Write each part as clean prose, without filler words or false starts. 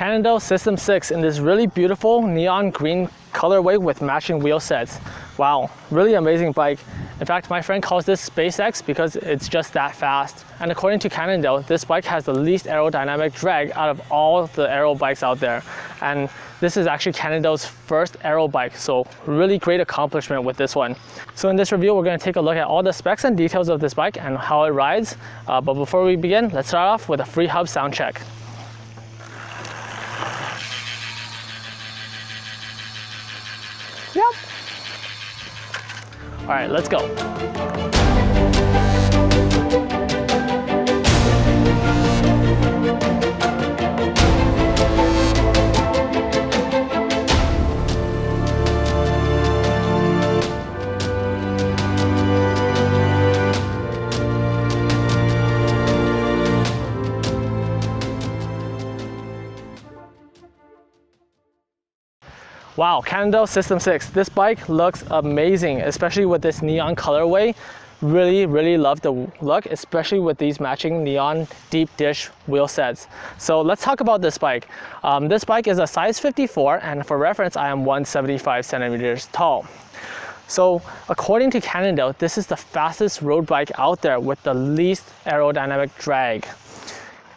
Cannondale System 6 in this really beautiful neon green colorway with matching wheel sets. Wow, really amazing bike. In fact, my friend calls this SpaceX because it's just that fast. And according to Cannondale, this bike has the least aerodynamic drag out of all the aero bikes out there. And this is actually Cannondale's first aero bike, so really great accomplishment with this one. So in this review, we're going to take a look at all the specs and details of this bike and how it rides. But before we begin, let's start off with a free hub sound check. Yep. All right, let's go. Wow, Cannondale System 6. This bike looks amazing, especially with this neon colorway. Really love the look, especially with these matching neon deep dish wheel sets. So let's talk about this bike. This bike is a size 54, and for reference, I am 175 centimeters tall. So according to Cannondale, this is the fastest road bike out there with the least aerodynamic drag.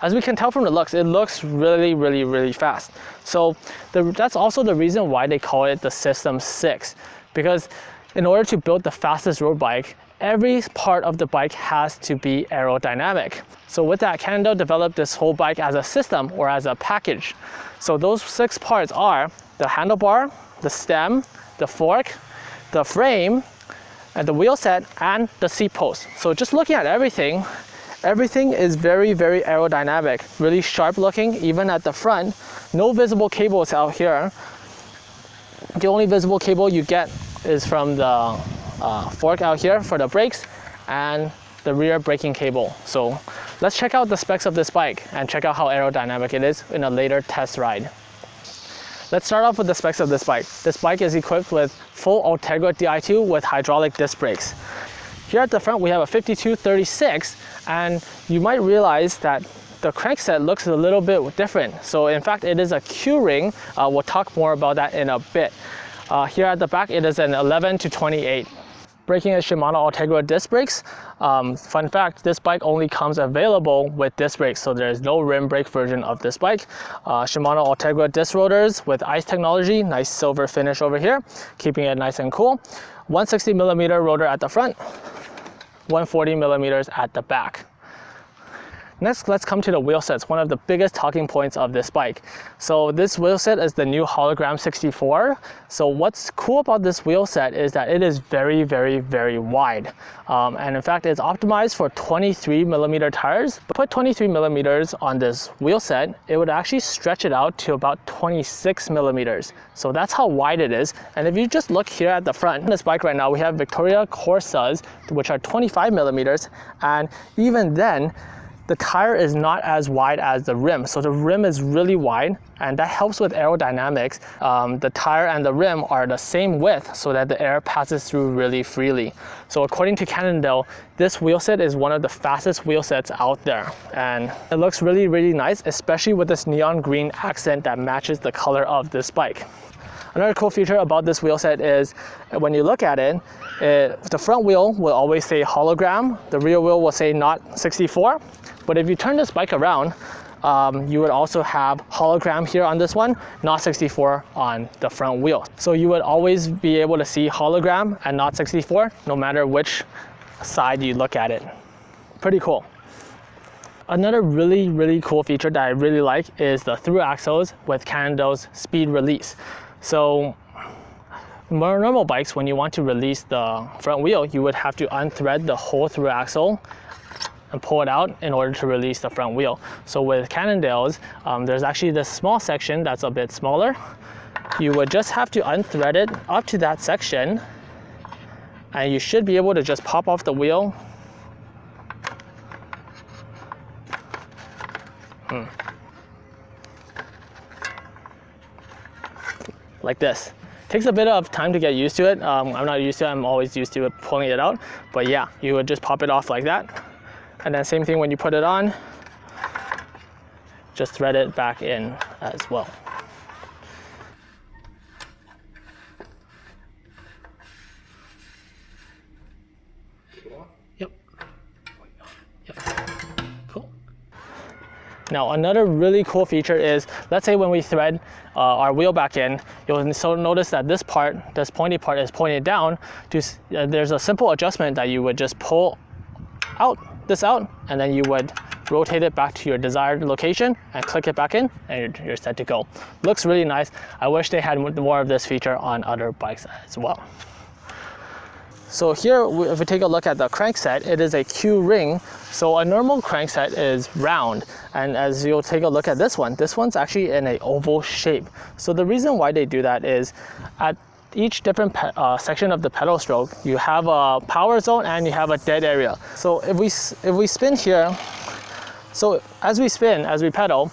As we can tell from the looks, it looks really fast. So that's also the reason why they call it the System 6. Because in order to build the fastest road bike, every part of the bike has to be aerodynamic. So with that, Cannondale developed this whole bike as a system or as a package. So those 6 parts are the handlebar, the stem, the fork, the frame, and the wheel set, and the seat post. So just looking at everything is very aerodynamic, really sharp looking, even at the front. No visible cables out here. The only visible cable you get is from the fork out here for the brakes and the rear braking cable. So let's check out the specs of this bike and check out how aerodynamic it is in a later test ride. Let's start off with the specs of this bike. This bike is equipped with full Ultegra Di2 with hydraulic disc brakes. Here at the front, we have a 5236, and you might realize that the crankset looks a little bit different. So in fact, it is a Q-ring. We'll talk more about that in a bit. Here at the back, it is an 11 to 28. Braking is Shimano Ultegra disc brakes. Fun fact, this bike only comes available with disc brakes, so there is no rim brake version of this bike. Shimano Ultegra disc rotors with ice technology, nice silver finish over here, keeping it nice and cool. 160mm rotor at the front, 140mm at the back. Next, let's come to the wheel sets, one of the biggest talking points of this bike. So this wheel set is the new Hologram 64. So what's cool about this wheel set is that it is very wide. And in fact, it's optimized for 23mm tires. But put 23mm on this wheel set, it would actually stretch it out to about 26mm. So that's how wide it is. And if you just look here at the front, this bike right now, we have Victoria Corsas, which are 25mm. And even then, the tire is not as wide as the rim. So the rim is really wide, and that helps with aerodynamics. The tire and the rim are the same width so that the air passes through really freely. So according to Cannondale, this wheel set is one of the fastest wheel sets out there. And it looks really nice, especially with this neon green accent that matches the color of this bike. Another cool feature about this wheel set is when you look at it, the front wheel will always say hologram, the rear wheel will say not 64. But if you turn this bike around, you would also have hologram here on this one, not 64 on the front wheel. So you would always be able to see hologram and not 64, no matter which side you look at it. Pretty cool. Another really cool feature that I really like is the through axles with Cannondale's speed release. So more normal bikes, when you want to release the front wheel, you would have to unthread the whole through axle and pull it out in order to release the front wheel. So with Cannondale's, there's actually this small section that's a bit smaller. You would just have to unthread it up to that section, and you should be able to just pop off the wheel. Like this. Takes a bit of time to get used to it. I'm not used to it, I'm always used to it pulling it out. But yeah, you would just pop it off like that. And then same thing when you put it on. just thread it back in as well. Cool. Now another really cool feature is, let's say when we thread our wheel back in, you'll notice that this part, this pointy part, is pointed down. There's a simple adjustment that you would just pull this out, and then you would rotate it back to your desired location and click it back in, and you're set to go. Looks really nice. I wish they had more of this feature on other bikes as well. So here, if we take a look at the crankset, it is a Q-ring. So a normal crankset is round, and as you'll take a look at this one's actually in an oval shape. So the reason why they do that is, at each different section of the pedal stroke, you have a power zone and you have a dead area. So if we spin here, so as we spin, as we pedal,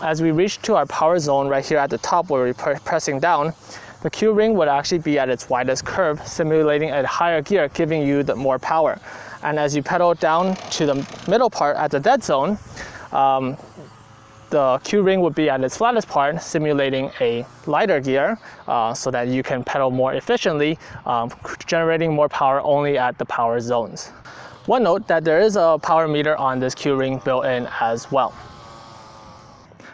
as we reach to our power zone right here at the top where we're pressing down, the Q-ring would actually be at its widest curve, simulating a higher gear, giving you the more power. And as you pedal down to the middle part at the dead zone, the Q-ring would be at its flattest part, simulating a lighter gear, so that you can pedal more efficiently, generating more power only at the power zones. One note that there is a power meter on this Q-ring built in as well.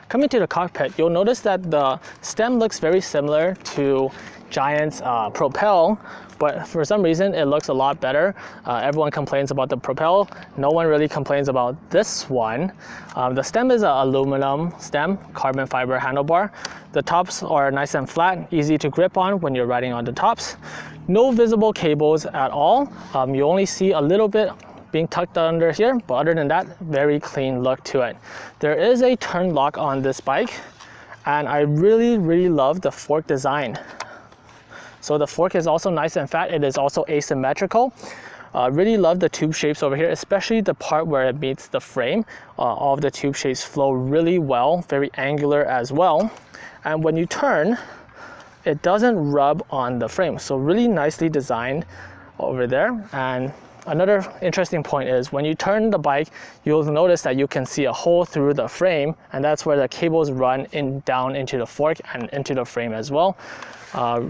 Coming to the cockpit, you'll notice that the stem looks very similar to Giant's Propel, but for some reason it looks a lot better. Everyone complains about the Propel. No one really complains about this one. The stem is an aluminum stem, carbon fiber handlebar. The tops are nice and flat, easy to grip on when you're riding on the tops. No visible cables at all. You only see a little bit being tucked under here, but other than that, very clean look to it. There is a turn lock on this bike, and I really love the fork design. So the fork is also nice and fat. It is also asymmetrical. Really love the tube shapes over here, especially the part where it meets the frame. All of the tube shapes flow really well, very angular as well. And when you turn, it doesn't rub on the frame. So really nicely designed over there. And another interesting point is, when you turn the bike, you'll notice that you can see a hole through the frame, and that's where the cables run down into the fork and into the frame as well.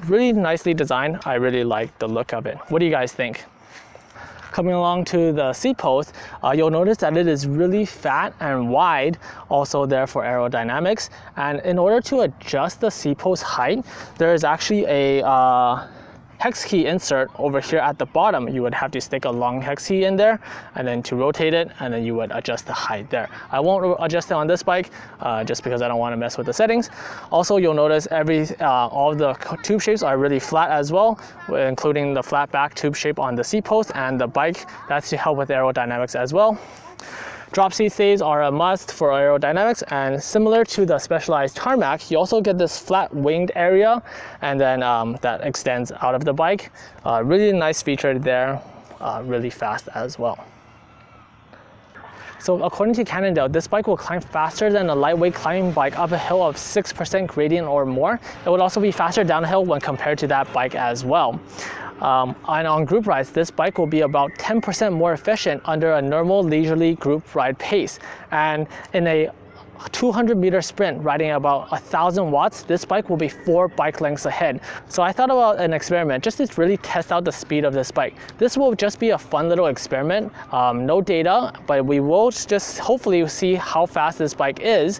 Really nicely designed. I really like the look of it. What do you guys think? Coming along to the seat post, you'll notice that it is really fat and wide, also there for aerodynamics. And in order to adjust the seat post height, there is actually a hex key insert over here at the bottom. You would have to stick a long hex key in there, and then to rotate it, and then you would adjust the height there. I won't adjust it on this bike just because I don't want to mess with the settings. Also, you'll notice all of the tube shapes are really flat as well, including the flat back tube shape on the seat post and the bike. That's to help with aerodynamics as well. Drop seat stays are a must for aerodynamics, and similar to the Specialized tarmac, you also get this flat winged area, and then that extends out of the bike. Really nice feature there, really fast as well. So according to Cannondale, this bike will climb faster than a lightweight climbing bike up a hill of 6% gradient or more. It would also be faster downhill when compared to that bike as well. And on group rides, this bike will be about 10% more efficient under a normal leisurely group ride pace. And in a 200-meter sprint riding about 1,000 watts, this bike will be 4 bike lengths ahead. So I thought about an experiment just to really test out the speed of this bike. This will just be a fun little experiment, no data, but we will just hopefully see how fast this bike is.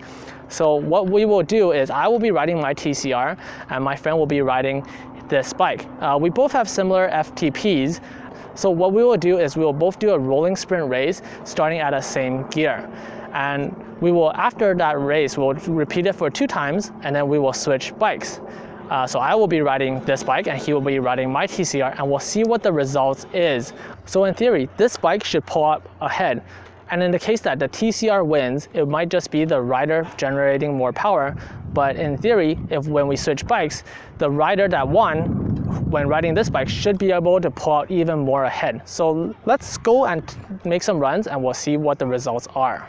So what we will do is, I will be riding my TCR and my friend will be riding this bike. We both have similar FTPs. So what we will do is we will both do a rolling sprint race starting at a same gear. And we will, after that race, we'll repeat it for 2 times, and then we will switch bikes. So I will be riding this bike and he will be riding my TCR, and we'll see what the results is. So in theory, this bike should pull up ahead. And in the case that the TCR wins, it might just be the rider generating more power. But in theory, when we switch bikes, the rider that won when riding this bike should be able to pull out even more ahead. So let's go and make some runs and we'll see what the results are.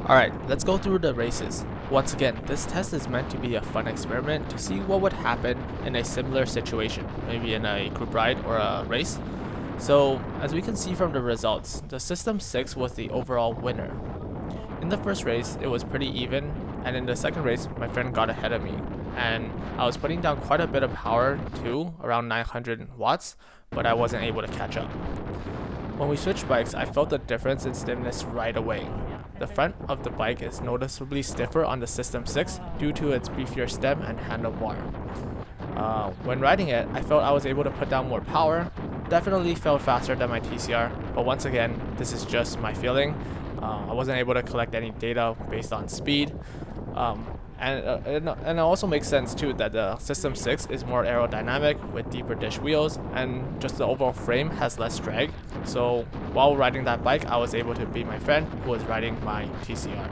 Alright, let's go through the races. Once again, this test is meant to be a fun experiment to see what would happen in a similar situation, maybe in a group ride or a race. So, as we can see from the results, the System 6 was the overall winner. In the first race, it was pretty even, and in the second race, my friend got ahead of me. And I was putting down quite a bit of power too, around 900 watts, but I wasn't able to catch up. When we switched bikes, I felt the difference in stiffness right away. The front of the bike is noticeably stiffer on the System 6 due to its beefier stem and handlebar. When riding it, I felt I was able to put down more power. Definitely felt faster than my TCR, but once again, this is just my feeling. I wasn't able to collect any data based on speed. And it also makes sense too that the System 6 is more aerodynamic with deeper dish wheels, and just the overall frame has less drag. So while riding that bike, I was able to beat my friend who was riding my TCR.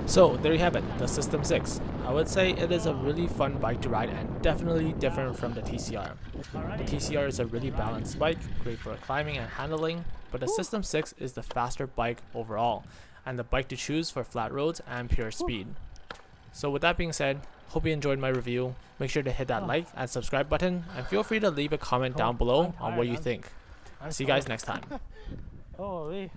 So there you have it, the System 6. I would say it is a really fun bike to ride and definitely different from the TCR. The TCR is a really balanced bike, great for climbing and handling, but the System 6 is the faster bike overall, and the bike to choose for flat roads and pure speed. So with that being said, hope you enjoyed my review. Make sure to hit that like and subscribe button, and feel free to leave a comment down below on what you think. See you guys next time. Holy,